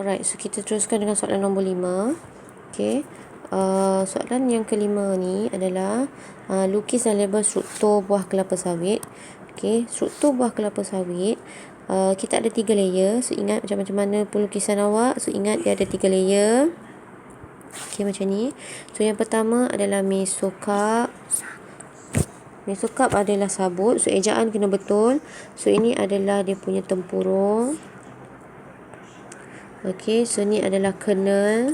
Alright, so kita teruskan dengan soalan nombor 5. Okay. Soalan yang kelima ni adalah lukis dan label struktur buah kelapa sawit. Okay, struktur buah kelapa sawit, kita ada 3 layer. So ingat macam mana pelukisan awak. So ingat dia ada 3 layer. Okay, macam ni. So yang pertama adalah mesokarp. Mesokarp adalah sabut. So ejaan kena betul. So ini adalah dia punya tempurung. Okey, so ni adalah kernel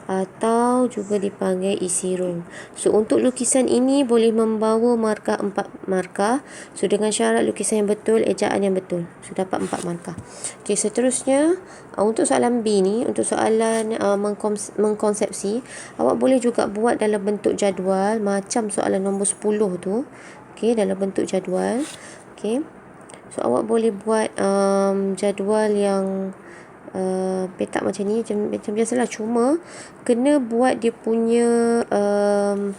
atau juga dipanggil isi room. So untuk lukisan ini boleh membawa markah 4 markah. So dengan syarat lukisan yang betul, ejaan yang betul. So dapat 4 markah. Okey, seterusnya untuk soalan B ni, untuk soalan mengkonsepsi, awak boleh juga buat dalam bentuk jadual macam soalan nombor 10 tu. Okey, dalam bentuk jadual. Okey. So awak boleh buat jadual yang petak macam ni, macam biasalah, cuma kena buat dia punya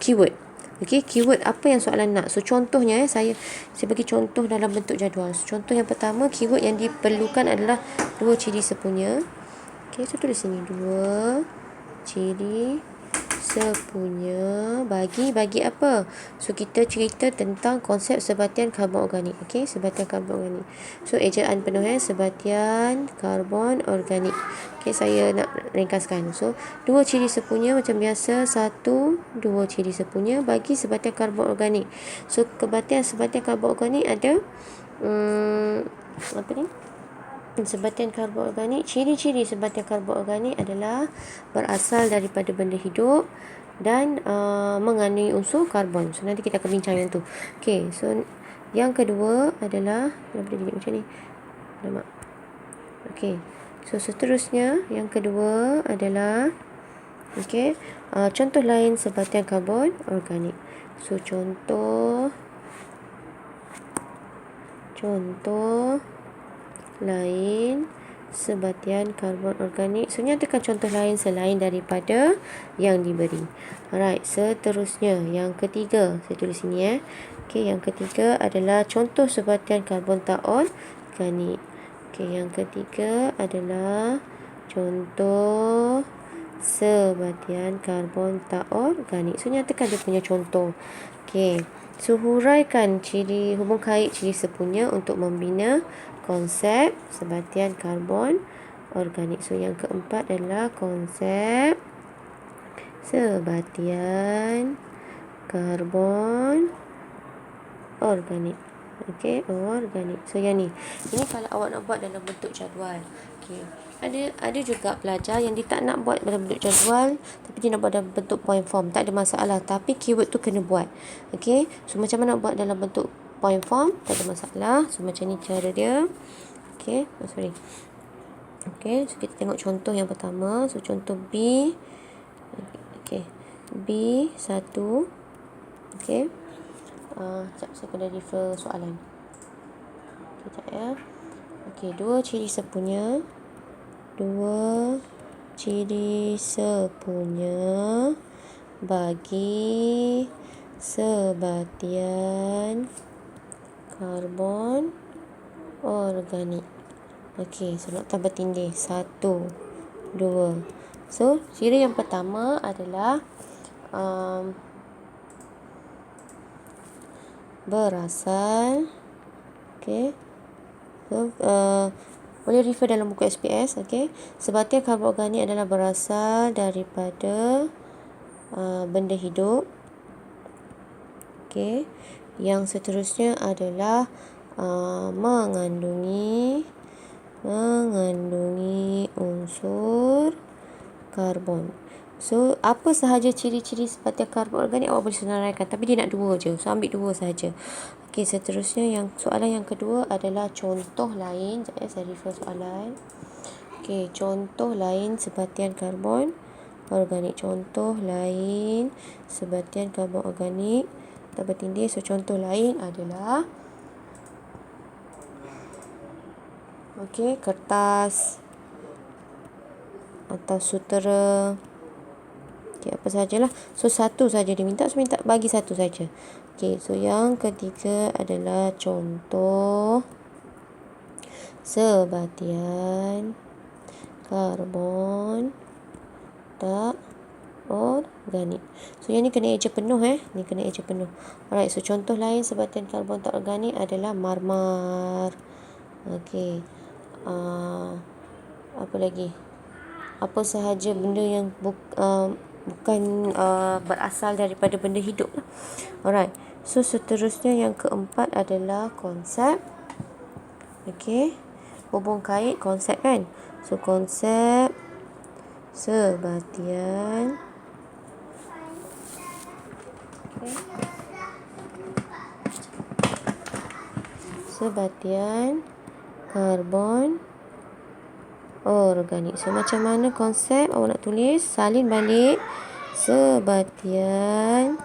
keyword. Okey, keyword apa yang soalan nak. So contohnya saya bagi contoh dalam bentuk jadual. So, contoh yang pertama, keyword yang diperlukan adalah 2 ciri sepunya. Okey, so tulis sini 2 ciri sepunya bagi apa? So kita cerita tentang konsep sebatian karbon organik. Okey, sebatian karbon organik. So ejaan penuh sebatian karbon organik. Okey, saya nak ringkaskan. So 2 ciri sepunya macam biasa, 1 2 ciri sepunya bagi sebatian karbon organik. So sebatian karbon organik ada apa ni? Sebatian karbon organik, ciri-ciri sebatian karbon organik adalah berasal daripada benda hidup dan mengandungi unsur karbon. So nanti kita akan bincang yang tu. Okey, so yang kedua adalah macam ni. Nampak? Okey. So seterusnya yang kedua adalah contoh lain sebatian karbon organik. So contoh lain sebatian karbon organik. So nyatakan contoh lain selain daripada yang diberi. Alright, seterusnya yang ketiga, saya tulis sini Okey, yang ketiga adalah contoh sebatian karbon tak organik. Okey, yang ketiga adalah contoh sebatian karbon tak organik. So nyatakan dia punya contoh. Okey, so huraikan hubung kait ciri sepunya untuk membina konsep sebatian karbon organik. So yang keempat adalah konsep sebatian karbon organik. Okey, organik. So yang ni kalau awak nak buat dalam bentuk jadual. Okey, ada juga pelajar yang dia tak nak buat dalam bentuk jadual, tapi dia nak buat dalam bentuk point form. Tak ada masalah, tapi keyword tu kena buat. Okey, so macam mana buat dalam bentuk point form, tak ada masalah. So macam ni cara dia. Okey, Okey, so kita tengok contoh yang pertama. So contoh B. Okey, B1. Okey. Sekejap, saya kena refer soalan. Sekejap ya. Okey, 2 ciri sepunya. 2 ciri sepunya bagi sebatian karbon organik. Okey, so nak tambah tindih 1 2. So ciri yang pertama adalah berasal. Okey, so boleh refer dalam buku SPS. Okey, sebatian karbon organik adalah berasal daripada benda hidup. Okey, yang seterusnya adalah mengandungi unsur karbon. So apa sahaja ciri-ciri sebatian karbon organik awak boleh senaraikan, tapi dia nak 2 je. So ambil 2 sahaja. Okey, seterusnya soalan yang kedua adalah contoh lain. Sekejap saya refer soalan. Okey, contoh lain sebatian karbon organik. Contoh lain sebatian karbon organik. Tambah tindih. So contoh lain adalah kertas atau sutera. Okey, apa sajalah. So 1 saja dia minta. So bagi 1 saja. Okey, so yang ketiga adalah contoh sebatian karbon tak organik. So yang ni kena eja penuh ni kena eja penuh. Alright, so contoh lain sebatian karbon tak organik adalah marmar. Okey. Apa lagi? Apa sahaja benda yang bukan berasal daripada benda hidup lah. Alright. So seterusnya yang keempat adalah konsep. Okey. Hubung kait konsep kan. So konsep sebatian sebatian karbon organik. So macam mana konsep awak nak tulis? Salin balik sebatian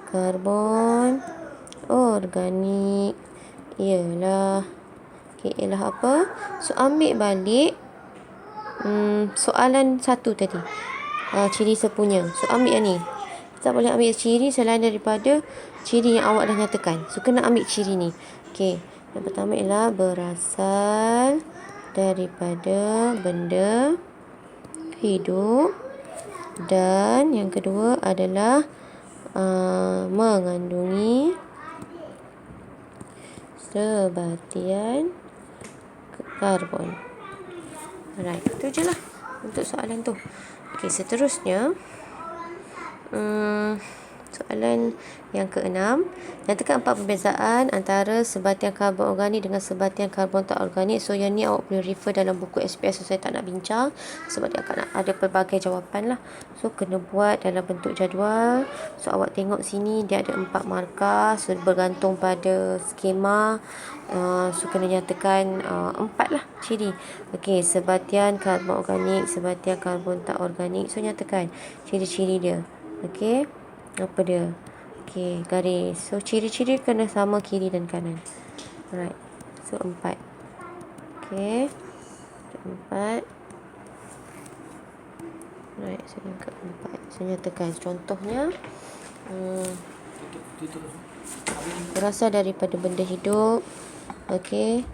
karbon organik ialah ialah apa? So ambil balik soalan satu tadi, ciri sepunya. So ambil yang ni. Tak boleh ambil ciri selain daripada ciri yang awak dah nyatakan. So kena ambil ciri ni. Okey, yang pertama ialah berasal daripada benda hidup, dan yang kedua adalah mengandungi sebatian karbon. Alright, itu je lah untuk soalan tu. Okey, seterusnya soalan yang keenam, nyatakan 4 perbezaan antara sebatian karbon organik dengan sebatian karbon tak organik. So yang ni awak boleh refer dalam buku SPS. So saya tak nak bincang sebab dia akan ada pelbagai jawapan lah. So kena buat dalam bentuk jadual. So awak tengok sini dia ada 4 markah. So bergantung pada skema. So kena nyatakan 4 lah ciri. Okey, sebatian karbon organik, sebatian karbon tak organik. So nyatakan ciri-ciri dia. Okey, apa dia? Okey, garis. So ciri-ciri kena sama kiri dan kanan. Alright, so 4. Okey, 4. Alright, so yang keempat. So nyatakan contohnya berasal daripada benda hidup. Okey,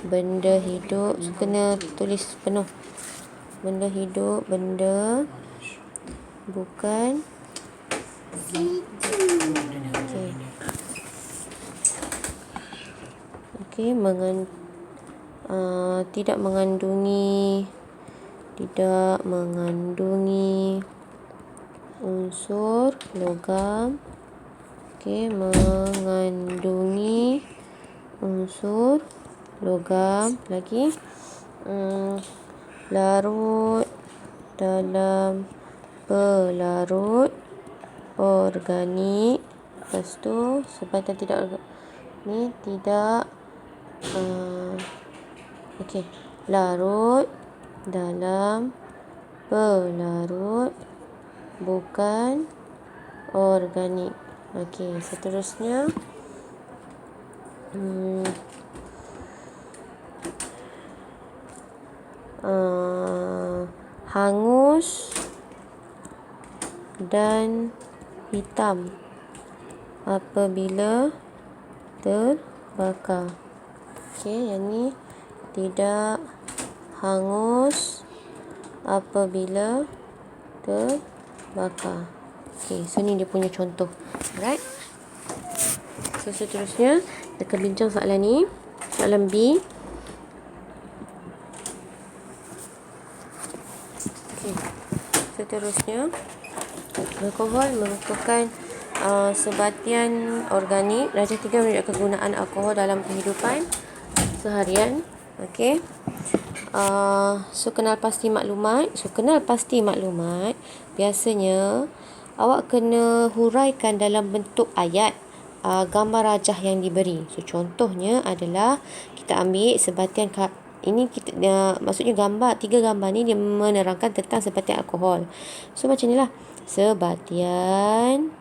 benda hidup. So kena tulis penuh. Benda hidup, benda bukan okey, tidak mengandungi unsur logam. Okey, mengandungi unsur logam. Lagi larut dalam pelarut organik. Lepas tu sebatian tidak ni tidak okey, larut dalam pelarut bukan organik. Okey, seterusnya hangus dan hitam apabila terbakar. Okey, yang ni tidak hangus apabila terbakar. Okey, so ni dia punya contoh. Alright. So seterusnya kita akan bincang soalan ni. Soalan B. Okey, seterusnya alkohol merupakan sebatian organik. Darjah 3 menunjukkan kegunaan alkohol dalam kehidupan seharian. Okey. So kenal pasti maklumat. Biasanya awak kena huraikan dalam bentuk ayat gambar rajah yang diberi. So contohnya adalah kita ambil sebatian ini kita maksudnya gambar, 3 gambar ni dia menerangkan tentang sebatian alkohol. So macam inilah. Sebatian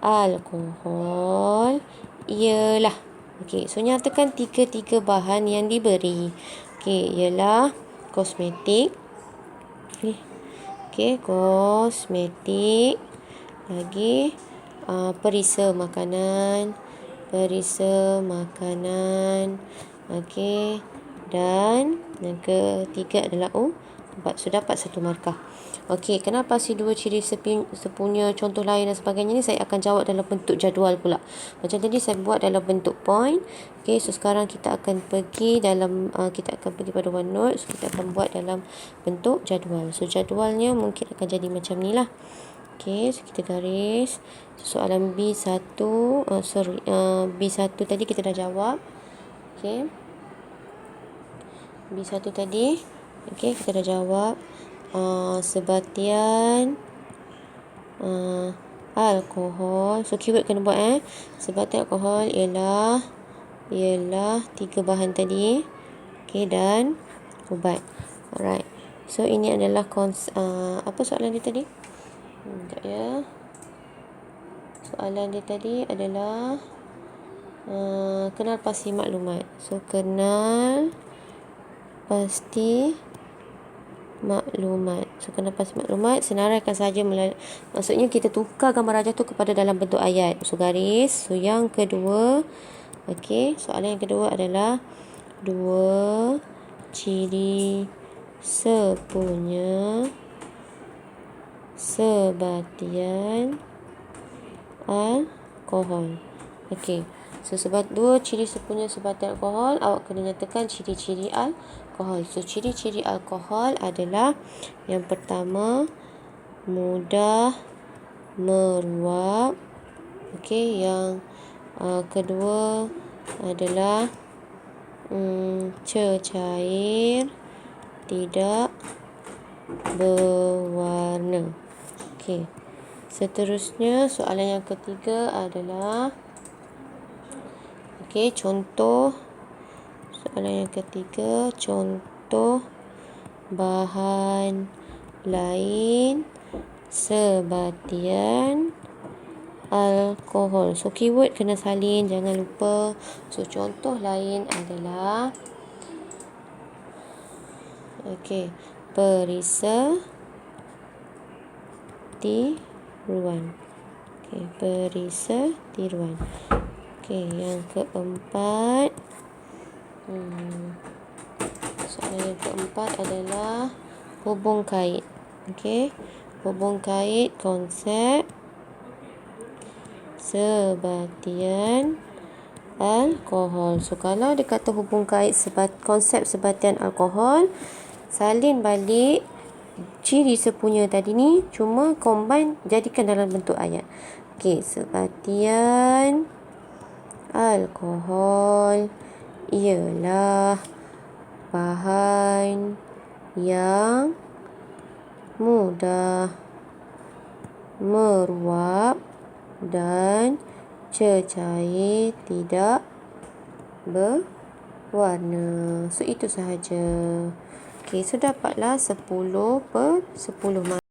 alkohol ialah. Okey, so nyatakan 3 bahan yang diberi. Okey, ialah kosmetik. Okey, kosmetik. Lagi perisa makanan. Okey, dan yang ketiga adalah So, dapat 1 markah. Okey, kenapa si 2 ciri sepunya contoh lain dan sebagainya ni saya akan jawab dalam bentuk jadual pula. Macam tadi saya buat dalam bentuk point. Okey, so sekarang kita akan pergi dalam pada OneNote. So kita akan buat dalam bentuk jadual. So jadualnya mungkin akan jadi macam ni lah. Okey, so kita garis. Soalan B1 B1 tadi kita dah jawab. Okey. B1 tadi. Okey, kita dah jawab. Sebatian alkohol. So keyword kena buat sebatian alkohol ialah 3 bahan tadi. Okey, dan ubat. Alright. So ini adalah apa soalan dia tadi? Sekejap ya. Soalan dia tadi adalah kenal pasti maklumat. So kenal pasti maklumat. So kenal pasti maklumat, senaraikan saja maksudnya kita tukar gambar rajah tu kepada dalam bentuk ayat. So garis. So yang kedua, okey, soalan yang kedua adalah 2 ciri sepunya sebatian alkohol. Okey. So 2 ciri sepunya sebatian alkohol, awak kena nyatakan ciri-ciri alkohol. So ciri-ciri alkohol adalah yang pertama mudah meruap. Okey, yang kedua adalah cecair, tidak berwarna. Okey. Seterusnya soalan yang ketiga adalah contoh. Soalan yang ketiga, contoh bahan lain sebatian alkohol. So keyword kena salin, jangan lupa. So contoh lain adalah perisa tiruan. Perisa tiruan. Yang keempat, soalan yang keempat adalah hubung kait. Hubung kait konsep sebatian alkohol. So kalau dia kata hubung kait konsep sebatian alkohol, salin balik ciri sepunya tadi ni, cuma combine jadikan dalam bentuk ayat. Sebatian alkohol ialah bahan yang mudah meruap dan cecair, tidak berwarna. So itu sahaja. So dapatlah 10/10 markah.